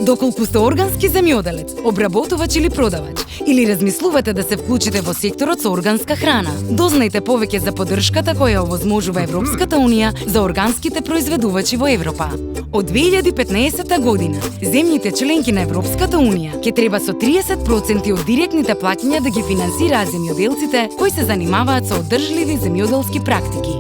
Доколку сте органски земјоделец, обработувач или продавач, или размислувате да се вклучите во секторот со органска храна, дознајте повеќе за поддршката која овозможува Европската Унија за органските произведувачи во Европа. Од 2015 година, земјите членки на Европската Унија ќе треба со 30% од директните плаќања да ги финансираат земјоделците кои се занимаваат со одржливи земјоделски практики.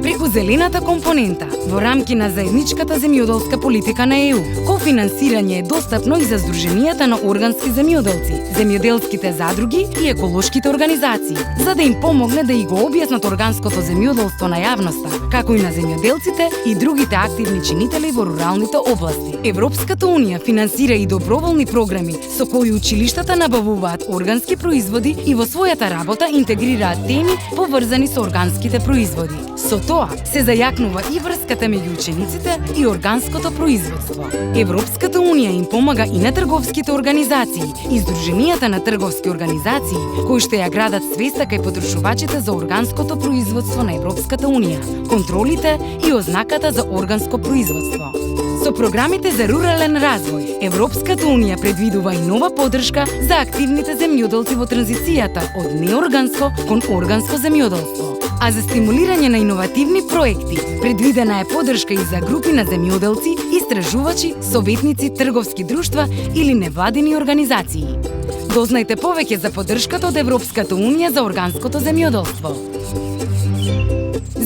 Преку зелената компонента во рамки на заедничката земјоделска политика на ЕУ, кофинансирање е достапно и за здруженијата на органски земјоделци, земјоделските задруги и еколошките организации, за да им помогне да и го објаснат органското земјоделство на јавноста, како и на земјоделците и другите активни чинители во руралните области. Европската Унија финансира и доброволни програми со кои училиштата набавуваат органски производи и во својата работа интегрираат теми поврзани со органските производи. Со тоа се зајакнува и врската меѓу учениците и органското производство. Европската Унија им помага и на трговските организации и здруженијата на трговски организации кои што ја градат свеста кај потрошувачите за органското производство на Европската Унија, контролите и ознаката за органско производство. Со програмите за рурален развој, Европската Унија предвидува и нова поддршка за активните земјоделци во транзицијата од неорганско кон органско земјоделство. А за стимулирање на иновативни проекти, предвидена е поддршка и за групи на земјоделци, истражувачи, советници, трговски друштва или невладини организации. Дознајте повеќе за поддршката од Европската Унија за органското земјоделство.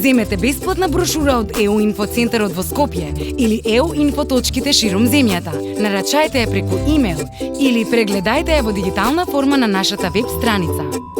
Земете бесплатна брошура од ЕУ Инфоцентарот во Скопје или ЕУ Инфоточките широм земјата. Нарачајте ја преку имейл или прегледајте ја во дигитална форма на нашата веб страница.